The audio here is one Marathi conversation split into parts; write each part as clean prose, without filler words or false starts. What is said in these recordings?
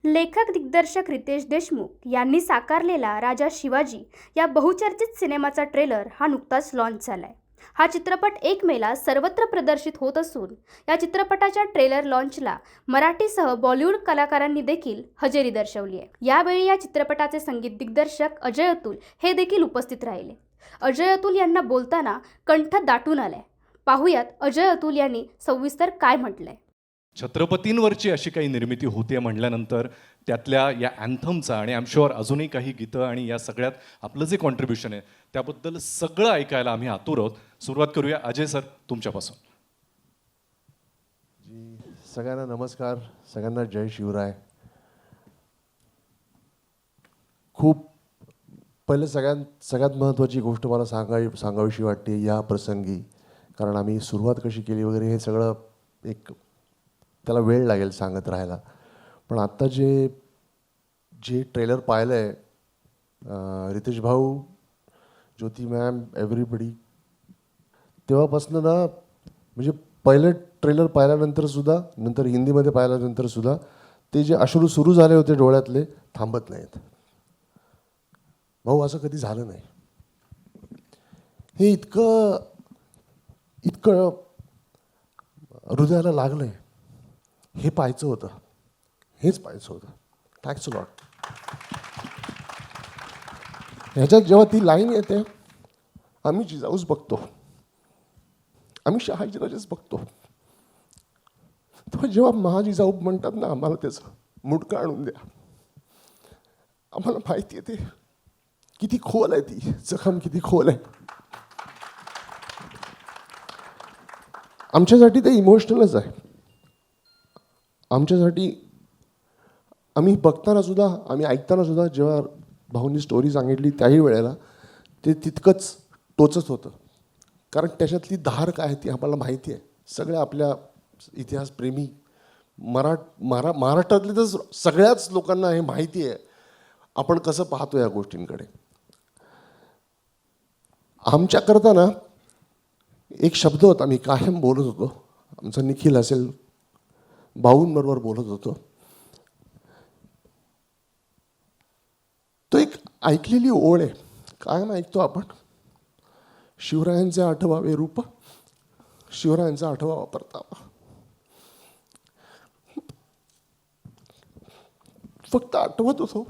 लेखक दिग्दर्शक रितेश देशमुख यांनी साकारलेला राजा शिवाजी या बहुचर्चित सिनेमाचा ट्रेलर हा नुकताच लॉन्च झालाय। हा चित्रपट 1 मेला सर्वत्र प्रदर्शित होत असून या चित्रपटाच्या ट्रेलर लॉन्चला मराठीसह बॉलिवूड कलाकारांनी देखील हजेरी दर्शवली आहे। यावेळी या चित्रपटाचे संगीत दिग्दर्शक अजय अतुल हे देखील उपस्थित राहिले। अजय अतुल यांना बोलताना कंठ दाटून आलाय। पाहुयात अजय अतुल यांनी सविस्तर काय म्हटलंय। छत्रपतींवरची अशी काही निर्मिती होते म्हटल्यानंतर त्यातल्या या अँथमचा आणि आय एम शुअर अजूनही काही गीतं आणि या सगळ्यात आपलं जे कॉन्ट्रीब्युशन आहे त्याबद्दल सगळं ऐकायला आम्ही आतुर आहोत। सुरुवात करूया अजय सर तुमच्यापासून। जी सगळ्यांना नमस्कार, सगळ्यांना जय शिवराय। खूप पहिले सगळ्यात महत्त्वाची गोष्ट मला सांगावीशी वाटते या प्रसंगी, कारण आम्ही सुरुवात कशी केली वगैरे हे सगळं एक त्याला वेळ लागेल सांगत राहायला। पण आत्ता जे ट्रेलर पाहिलं आहे रितेश भाऊ, ज्योती मॅम, एव्हरीबडी, तेव्हापासून ना म्हणजे पहिलं ट्रेलर पाहिल्यानंतरसुद्धा, नंतर हिंदीमध्ये पाहिल्यानंतरसुद्धा ते जे अश्रू सुरू झाले होते डोळ्यातले थांबत नाहीत। भाऊ असं कधी झालं नाही। हे इतकं हृदयाला लागलंय, हे पाहायचं होतं, हेच पाहायचं होतं। Thanks a lot. ह्याच्यात जेव्हा ती लाईन येते, आम्ही जिजाऊच बघतो, आम्ही शहाजीराजेच बघतो, तेव्हा जेव्हा महाजिजाऊ म्हणतात ना आम्हाला त्याचं मुडकं आणून द्या, आम्हाला माहिती आहे ते किती खोल आहे, ती जखम किती खोल आहे। आमच्यासाठी ते इमोशनलच आहे। आमच्यासाठी आम्ही बघताना सुद्धा, आम्ही ऐकताना सुद्धा, जेव्हा भाऊंनी स्टोरी सांगितली त्याही वेळेला ते तितकंच टोचत होतं, कारण त्याच्यातली धार काय ती आम्हाला माहिती आहे। सगळ्या आपल्या इतिहासप्रेमी महाराष्ट्रातले तर सगळ्याच लोकांना हे माहिती आहे आपण कसं पाहतो या गोष्टींकडे। आमच्याकरता ना एक शब्द होता, मी कायम बोलत होतो, आमचा निखिल असेल, भाऊंबरोबर बोलत होतो, तो एक ऐकलेली ओळ आहे, कायम ऐकतो आपण, शिवरायांचे आठवावे रूप, शिवरायांचा आठवावा परतावा। फक्त आठवत होतो,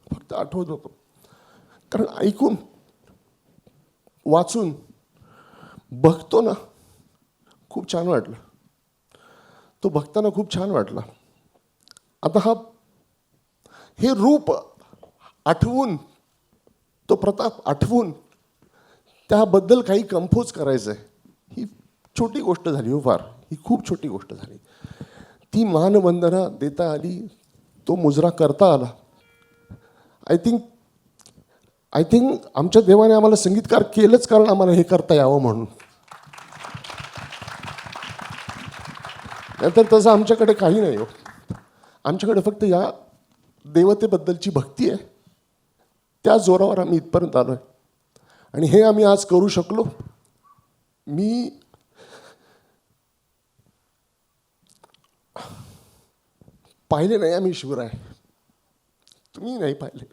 फक्त आठवत होतो, कारण ऐकून वाचून बघतो ना खूप छान वाटलं, तो बघताना खूप छान वाटला। आता हे रूप आठवून, तो प्रताप आठवून त्याबद्दल काही कंपोज करायचं आहे, ही छोटी गोष्ट झाली हो, फार ही खूप छोटी गोष्ट झाली। ती मानवंदना देता आली, तो मुजरा करता आला। आय थिंक आमच्या देवाने आम्हाला संगीतकार केलंच कारण आम्हाला हे करता यावं म्हणून, नंतर तसं आमच्याकडे काही नाही हो। आमच्याकडे फक्त या देवतेबद्दलची भक्ती आहे, त्या जोरावर आम्ही इथपर्यंत आलो आहे आणि हे आम्ही आज करू शकलो। मी पाहिले नाही आम्ही शिवराय, तुम्ही नाही पाहिले,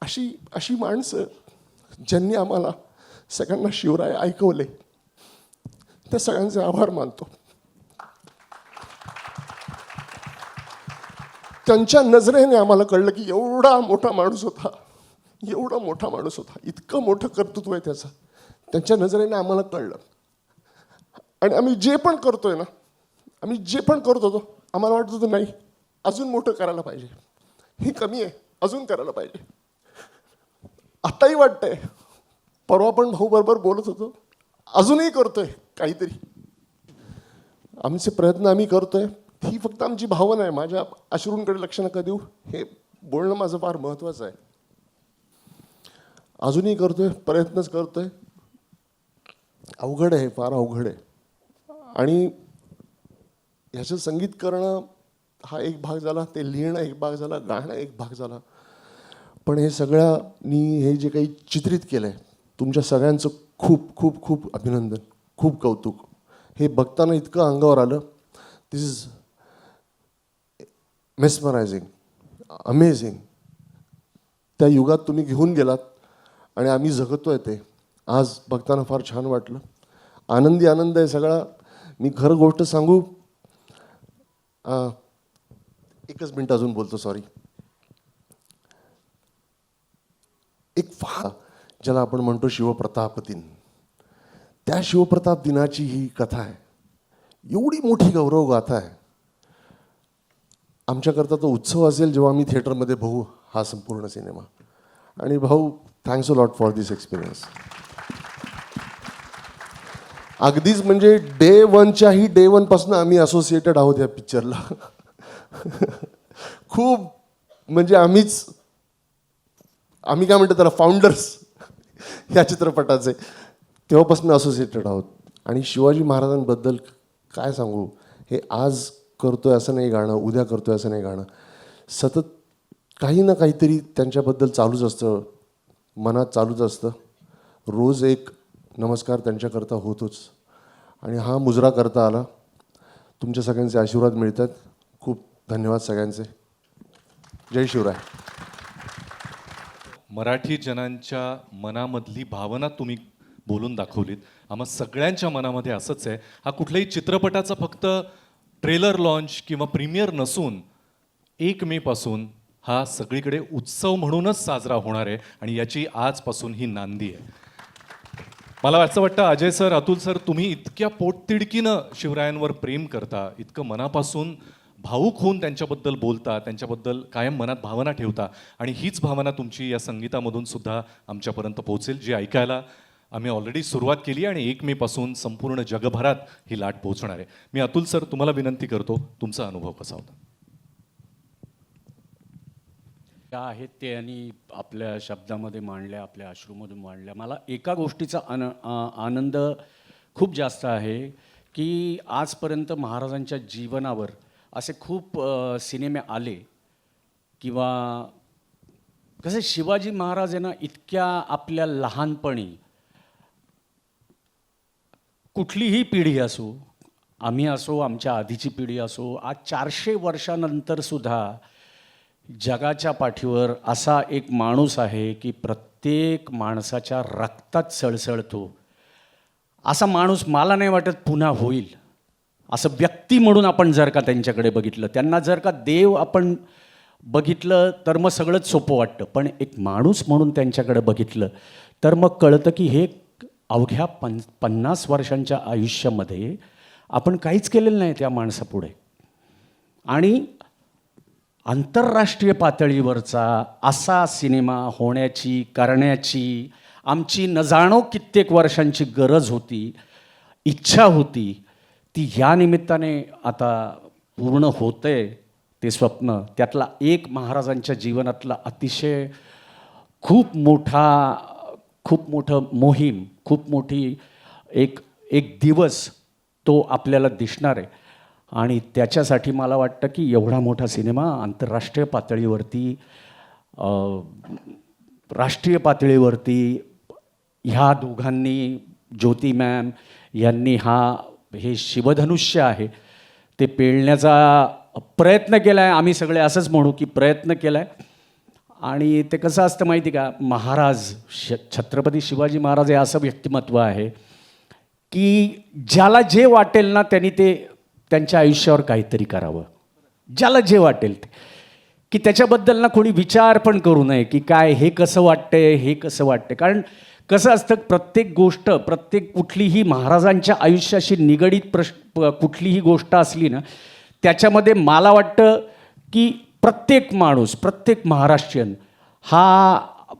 अशी माणसं ज्यांनी आम्हाला सगळ्यांना शिवराय ऐकवले, त्या सगळ्यांचे आभार मानतो। त्यांच्या नजरेने आम्हाला कळलं की एवढा मोठा माणूस होता, एवढा मोठा माणूस होता, इतकं मोठं कर्तृत्व आहे त्याचं, त्यांच्या नजरेने आम्हाला कळलं। आणि आम्ही जे पण करतोय ना, आम्ही जे पण करत होतो, आम्हाला वाटत होतं नाही अजून मोठं करायला पाहिजे, हे कमी आहे, अजून करायला पाहिजे। आताही वाटतंय, परवा पण भाऊ बरोबर बोलत होतो, अजूनही करतोय काहीतरी, आमचे प्रयत्न आम्ही करतोय, ही फक्त आमची भावना आहे। माझ्या अश्रूंकडे लक्ष नका देऊ, हे बोलणं माझं फार महत्त्वाचं आहे। अजूनही करतोय, प्रयत्नच करतोय, अवघड आहे, फार अवघड आहे। आणि ह्याचं संगीत करणं हा एक भाग झाला, ते लिहिणं एक भाग झाला, गाणं एक भाग झाला, पण हे सगळ्यांनी हे जे काही चित्रित केलं आहे, तुमच्या सगळ्यांचं खूप खूप खूप अभिनंदन, खूप कौतुक। हे बघताना इतकं अंगावर आलं, दिस इज मेस्मरायझिंग, अमेझिंग. त्या युगात तुम्ही घेऊन गेलात आणि आम्ही जगतोय ते. आज बघताना फार छान वाटलं. आनंदी आनंद आहे सगळा. मी खरं गोष्ट सांगू, एकच मिनटं अजून बोलतो, सॉरी. एक फार ज्याला आपण म्हणतो शिवप्रताप दिन, त्या शिवप्रताप दिनाची ही कथा आहे. एवढी मोठी गौरव गाथा आहे. आमच्याकरता तो उत्सव असेल जेव्हा आम्ही थिएटरमध्ये बघू हा संपूर्ण सिनेमा. आणि भाऊ, thanks a lot for this experience. अगदीच म्हणजे डे वनच्याही डे वनपासून आम्ही असोसिएटेड आहोत या पिक्चरला. खूप म्हणजे आम्ही काय म्हणतो त्याला, फाउंडर्स या चित्रपटाचे तेव्हापासून असोसिएटेड आहोत. आणि शिवाजी महाराजांबद्दल काय सांगू, हे आज करतोय असं नाही गाणं, उद्या करतोय असं नाही गाणं. सतत काही ना काहीतरी त्यांच्याबद्दल चालूच असतं, मनात चालूच असतं. रोज एक नमस्कार त्यांच्याकरता होतोच. आणि हा मुजरा करता आला. तुमच्या सगळ्यांचे आशीर्वाद मिळतात. खूप धन्यवाद सगळ्यांचे. जय शिवराय. मराठी जनांच्या मनामधली भावना तुम्ही बोलून दाखवलीत. आम्हा सगळ्यांच्या मनामध्ये असंच आहे. हा कुठल्याही चित्रपटाचा फक्त ट्रेलर लॉन्च किंवा प्रीमियर नसून 1 मे पासून हा सगळीकडे उत्सव म्हणूनच साजरा होणार आहे आणि याची आजपासून ही नांदी आहे. मला असं वाटतं अजय सर, अतुल सर, तुम्ही इतक्या पोटतिडकीनं शिवरायांवर प्रेम करता, इतकं मनापासून भावूक होऊन त्यांच्याबद्दल बोलता, त्यांच्याबद्दल कायम मनात भावना ठेवता आणि हीच भावना तुमची या संगीतामधून सुद्धा आमच्यापर्यंत पोहोचेल, जी ऐकायला आम्ही ऑलरेडी सुरुवात केली आणि 1 मे पासून संपूर्ण जगभरात ही लाट पोहोचणार आहे. मी अतुल सर तुम्हाला विनंती करतो, तुमचा अनुभव कसा होता? त्या आहेत ते आणि आपल्या शब्दामध्ये मांडल्या, आपल्या अश्रूमधून मांडल्या. मला एका गोष्टीचा आनंद खूप जास्त आहे की आजपर्यंत महाराजांच्या जीवनावर असे खूप सिनेमे आले किंवा कसे शिवाजी महाराज आहे ना, इतक्या आपल्या लहानपणी कुठलीही पिढी असो, आम्ही असो, आमच्या आधीची पिढी असो, आज 400 वर्षानंतर सुद्धा जगाच्या पाठीवर असा एक माणूस आहे की प्रत्येक माणसाच्या रक्तात सळसळतो. असा माणूस मला नाही वाटत पुन्हा होईल. असं व्यक्ती म्हणून आपण जर का त्यांच्याकडे बघितलं, त्यांना जर का देव आपण बघितलं तर मग सगळंच सोपं वाटतं. पण एक माणूस म्हणून त्यांच्याकडे बघितलं तर मग कळतं की हे अवघ्या 50 वर्षांच्या आयुष्यामध्ये आपण काहीच केलेलं नाही त्या माणसापुढे. आणि आंतरराष्ट्रीय पातळीवरचा असा सिनेमा होण्याची, करण्याची आमची न जाणो कित्येक वर्षांची गरज होती, इच्छा होती. ती या निमित्ताने आता पूर्ण होतंय ते स्वप्न. त्यातला एक महाराजांच्या जीवनातला अतिशय खूप मोठं मोहीम, खूप मोठी एक दिवस तो आपल्याला दिसणार आहे. आणि त्याच्यासाठी मला वाटतं की एवढा मोठा सिनेमा आंतरराष्ट्रीय पातळीवरती, राष्ट्रीय पातळीवरती ह्या दोघांनी, ज्योती मॅम यांनी हे शिवधनुष्य आहे ते पेलण्याचा प्रयत्न केला आहे. आम्ही सगळे असंच म्हणू की प्रयत्न केला आहे. आणि ते कसं असतं माहिती का, महाराज छत्रपती शिवाजी महाराज हे असं व्यक्तिमत्व आहे की ज्याला जे वाटेल ना त्यांनी ते त्यांच्या आयुष्यावर काहीतरी करावं. ज्याला जे वाटेल ते, की त्याच्याबद्दल ना कोणी विचार पण करू नये की काय हे कसं वाटतंय, हे कसं वाटतंय. कारण कसं असतं, प्रत्येक गोष्ट, कुठलीही महाराजांच्या आयुष्याशी निगडीत कुठलीही गोष्ट असली ना, त्याच्यामध्ये मला वाटतं की प्रत्येक माणूस, प्रत्येक महाराष्ट्रीयन,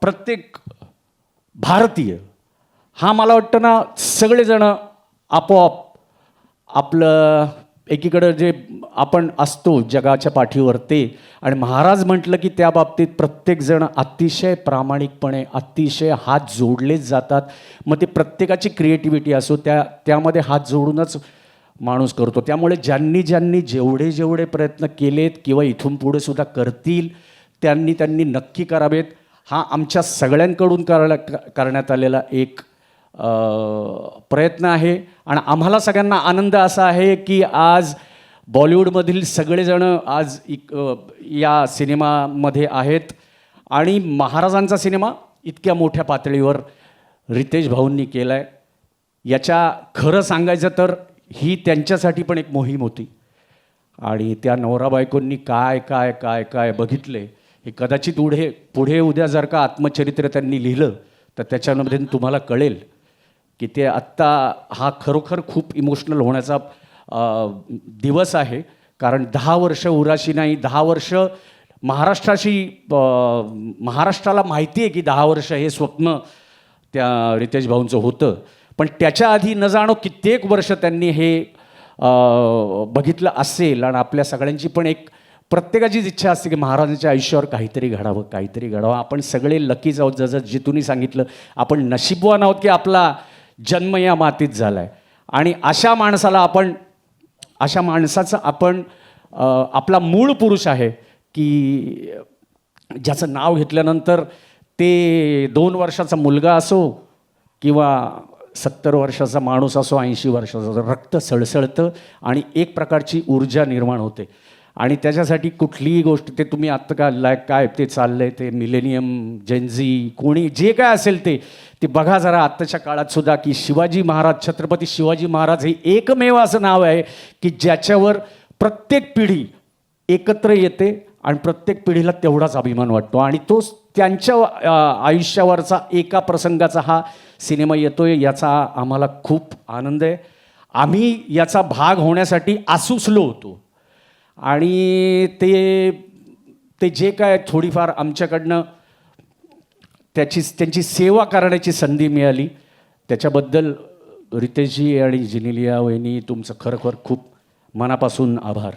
प्रत्येक भारतीय हा मला वाटतं ना, सगळेजण आपोआप आपलं एकीकडं जे आपण असतो जगाच्या पाठीवर ते, आणि महाराज म्हटलं की त्या बाबतीत प्रत्येकजण अतिशय प्रामाणिकपणे, अतिशय हात जोडलेच जातात. मग ते प्रत्येकाची क्रिएटिव्हिटी असो, त्यामध्ये हात जोडूनच माणूस करतो. त्यामुळे ज्यांनी जेवढे प्रयत्न केलेत किंवा इथून पुढे सुद्धा करतील त्यांनी नक्की करावेत. हा आमच्या सगळ्यांकडून करण्यात आलेला एक प्रयत्न आहे. आणि आम्हाला सगळ्यांना आनंद असा आहे की आज बॉलिवूडमधील सगळेजण आज या सिनेमामध्ये आहेत आणि महाराजांचा सिनेमा इतक्या मोठ्या पातळीवर रितेश भाऊंनी केला आहे. याच्या खरं सांगायचं तर ही त्यांच्यासाठी पण एक मोहीम होती आणि त्या नवरा बायकोंनी काय काय काय काय बघितले हे कदाचित पुढे उद्या जर का आत्मचरित्र त्यांनी लिहिलं तर त्याच्यामध्ये तुम्हाला कळेल की ते आत्ता हा खरोखर खूप इमोशनल होण्याचा दिवस आहे. कारण 10 वर्ष उराशी नाही, 10 वर्ष महाराष्ट्राला माहिती आहे की 10 वर्ष हे स्वप्न त्या रितेश भाऊंचं होतं. पण त्याच्या आधी न जाणो कित्येक वर्ष त्यांनी हे बघितलं असेल आणि आपल्या सगळ्यांची पण एक प्रत्येकाचीच इच्छा असते की महाराजांच्या आयुष्यावर काहीतरी घडावं. आपण सगळे लकीच आहोत, जसं जितूनी सांगितलं, आपण नशीबवान आहोत की आपला जन्म या मातीत झाला आहे. आणि अशा माणसाचं आपण आपला मूळ पुरुष आहे की ज्याचं नाव घेतल्यानंतर ते 2 वर्षाचा मुलगा असो किंवा 70 वर्षाचा माणूस असो, 80 वर्षाचा, रक्त सळसळतं आणि एक प्रकारची ऊर्जा निर्माण होते. आणि त्याच्यासाठी कुठलीही गोष्ट, ते तुम्ही आत्ता काय ते चाललं आहे, ते मिलेनियम, जेनझी, कोणी जे काय असेल ते बघा जरा आत्ताच्या काळात सुद्धा की शिवाजी महाराज, छत्रपती शिवाजी महाराज हे एकमेव असं नाव आहे की ज्याच्यावर प्रत्येक पिढी एकत्र येते आणि प्रत्येक पिढीला तेवढाच अभिमान वाटतो. आणि तोच त्यांच्या आयुष्यावरचा एका प्रसंगाचा हा सिनेमा येतोय, याचा आम्हाला खूप आनंद आहे. आम्ही याचा भाग होण्यासाठी आसुसलो होतो आणि ते जे काय थोडीफार आमच्याकडनं त्यांची सेवा करण्याची संधी मिळाली त्याच्याबद्दल रितेशजी आणि जिनिलिया वहिनी तुमचं खरोखर खूप मनापासून आभार.